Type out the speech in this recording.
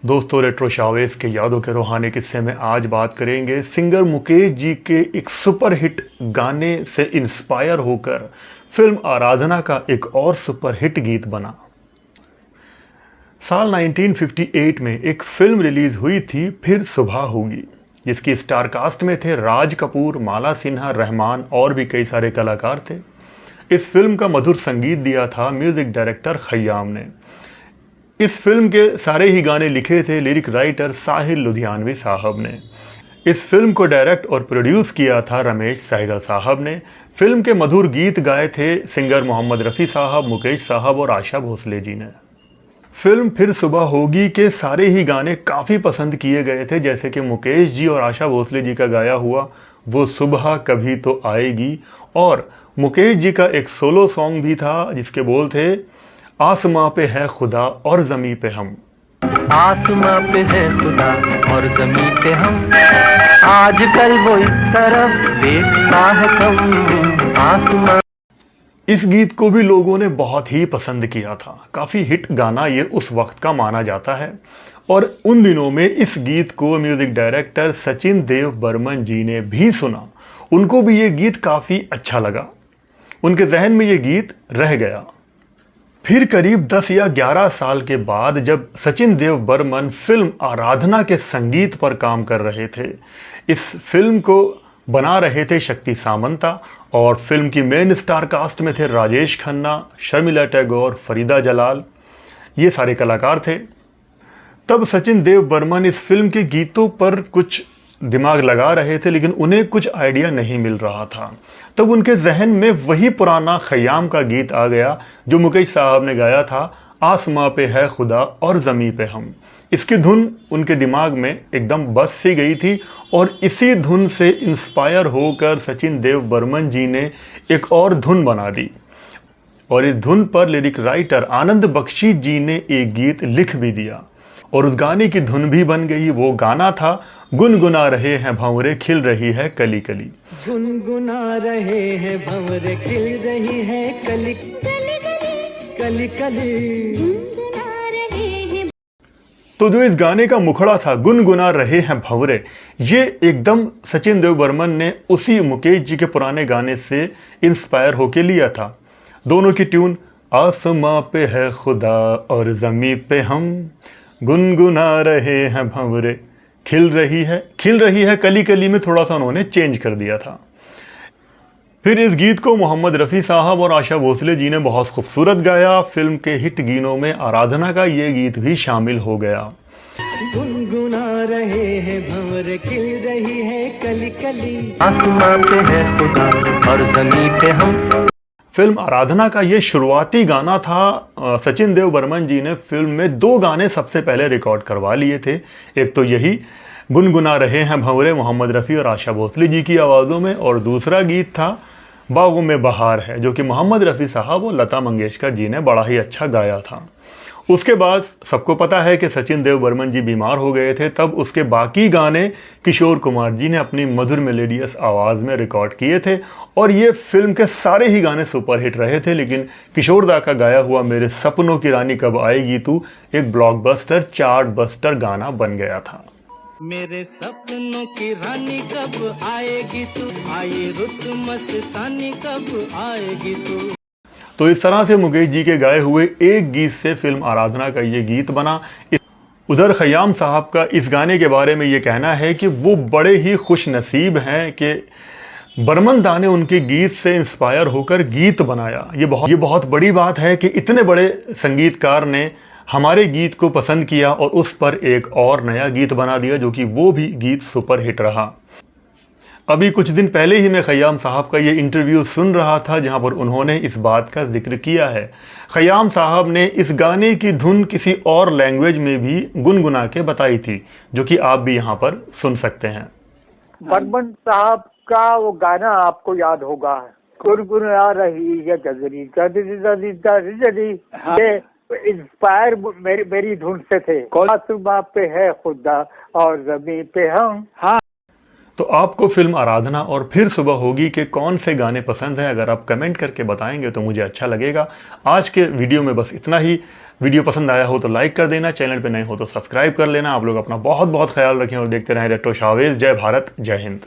दोस्तों, retro Chavez के यादों के रूहानी किस्से में आज बात करेंगे सिंगर मुकेश जी के एक सुपरहिट गाने से इंस्पायर होकर फिल्म आराधना का एक और सुपरहिट गीत बना। साल 1958 में एक फिल्म रिलीज हुई थी, फिर सुबह होगी, जिसकी स्टार कास्ट में थे राज कपूर, माला सिन्हा, रहमान और भी कई सारे कलाकार थे। इस फिल्म का मधुर संगीत दिया था म्यूजिक डायरेक्टर खय्याम ने। इस फिल्म के सारे ही गाने लिखे थे लिरिक राइटर साहिल लुधियानवी साहब ने। इस फिल्म को डायरेक्ट और प्रोड्यूस किया था रमेश सहगल साहब ने। फिल्म के मधुर गीत गाए थे सिंगर मोहम्मद रफ़ी साहब, मुकेश साहब और आशा भोसले जी ने। फिल्म फिर सुबह होगी के सारे ही गाने काफ़ी पसंद किए गए थे, जैसे कि मुकेश जी और आशा भोसले जी का गाया हुआ वो सुबह कभी तो आएगी, और मुकेश जी का एक सोलो सॉन्ग भी था जिसके बोल थे, आसमां पे है खुदा और ज़मीं पे हम। आसमां पे है खुदा और ज़मीं पे हम, आजकल वो इस तरफ देखता है कम। आसमां। इस गीत को भी लोगों ने बहुत ही पसंद किया था। काफ़ी हिट गाना ये उस वक्त का माना जाता है, और उन दिनों में इस गीत को म्यूज़िक डायरेक्टर सचिन देव बर्मन जी ने भी सुना। उनको भी ये गीत काफ़ी अच्छा लगा, उनके जहन में ये गीत रह गया। फिर करीब 10 या 11 साल के बाद जब सचिन देव बर्मन फिल्म आराधना के संगीत पर काम कर रहे थे, इस फिल्म को बना रहे थे शक्ति सामंता, और फिल्म की मेन स्टार कास्ट में थे राजेश खन्ना, शर्मिला टैगोर, फरीदा जलाल, ये सारे कलाकार थे। तब सचिन देव बर्मन इस फिल्म के गीतों पर कुछ दिमाग लगा रहे थे, लेकिन उन्हें कुछ आइडिया नहीं मिल रहा था। तब उनके जहन में वही पुराना खय्याम का गीत आ गया जो मुकेश साहब ने गाया था, आसमां पे है खुदा और ज़मीं पे हम। इसकी धुन उनके दिमाग में एकदम बस सी गई थी, और इसी धुन से इंस्पायर होकर सचिन देव बर्मन जी ने एक और धुन बना दी, और इस धुन पर लिरिक राइटर आनंद बख्शी जी ने एक गीत लिख भी दिया, और उस गाने की धुन भी बन गई। वो गाना था, गुनगुना रहे हैं भंवरे खिल रही है कली कली। गुनगुना रहे हैं भंवरे खिल रही है कली कली कली। तो जो इस गाने का मुखड़ा था, गुनगुना रहे हैं भंवरे, ये एकदम सचिन देव बर्मन ने उसी मुकेश जी के पुराने गाने से इंस्पायर होके लिया था। दोनों की ट्यून, आसमां पे है खुदा और ज़मीं पे हम, गुनगुना रहे हैं भंवरे खिल रही है कली कली में थोड़ा सा उन्होंने चेंज कर दिया था। फिर इस गीत को मोहम्मद रफ़ी साहब और आशा भोसले जी ने बहुत खूबसूरत गाया। फिल्म के हिट गीतों में आराधना का ये गीत भी शामिल हो गया। गुनगुना रहे हैं भंवरे खिल रही है कली कली। आसमां पे है खुदा और ज़मीं पे हम। फिल्म आराधना का ये शुरुआती गाना था। सचिन देव बर्मन जी ने फिल्म में 2 गाने सबसे पहले रिकॉर्ड करवा लिए थे। एक तो यही गुनगुना रहे हैं भंवरे मोहम्मद रफ़ी और आशा भोसले जी की आवाज़ों में, और दूसरा गीत था बागों में बहार है, जो कि मोहम्मद रफ़ी साहब और लता मंगेशकर जी ने बड़ा ही अच्छा गाया था। उसके बाद सबको पता है कि सचिन देव बर्मन जी बीमार हो गए थे, तब उसके बाकी गाने किशोर कुमार जी ने अपनी मधुर मेलोडियस आवाज़ में रिकॉर्ड किए थे, और ये फिल्म के सारे ही गाने सुपरहिट रहे थे। लेकिन किशोर दा का गाया हुआ मेरे सपनों की रानी कब आएगी तू एक ब्लॉकबस्टर, चार्ट बस्टर गाना बन गया था। मेरे सपनों की रानी कब आएगी तू, आई रुत मस्तानी कब आएगी तू। तो इस तरह से मुकेश जी के गाए हुए एक गीत से फिल्म आराधना का ये गीत बना। उधर खय्याम साहब का इस गाने के बारे में ये कहना है कि वो बड़े ही खुश नसीब हैं कि बर्मन दा ने उनके गीत से इंस्पायर होकर गीत बनाया। ये बहुत बड़ी बात है कि इतने बड़े संगीतकार ने हमारे गीत को पसंद किया और उस पर एक और नया गीत बना दिया, जो कि वो भी गीत सुपरहिट रहा। अभी कुछ दिन पहले ही मैं खय्याम साहब का ये इंटरव्यू सुन रहा था, जहां पर उन्होंने इस बात का जिक्र किया है। खय्याम साहब ने इस गाने की धुन किसी और लैंग्वेज में भी गुनगुना के बताई थी, जो कि आप भी यहाँ पर सुन सकते हैं। बर्मन साहब का वो गाना आपको याद होगा, गुनगुना रही है गजरी गजरी, ये इंस्पायर मेरी धुन से थे। आसमां पे है खुदा और ज़मीं पे हम। हाँ, तो आपको फिल्म आराधना और फिर सुबह होगी के कौन से गाने पसंद हैं? अगर आप कमेंट करके बताएंगे तो मुझे अच्छा लगेगा। आज के वीडियो में बस इतना ही। वीडियो पसंद आया हो तो लाइक कर देना, चैनल पे नए हो तो सब्सक्राइब कर लेना। आप लोग अपना बहुत बहुत ख्याल रखें और देखते रहें रेट्रो शोवेज। जय भारत, जय हिंद।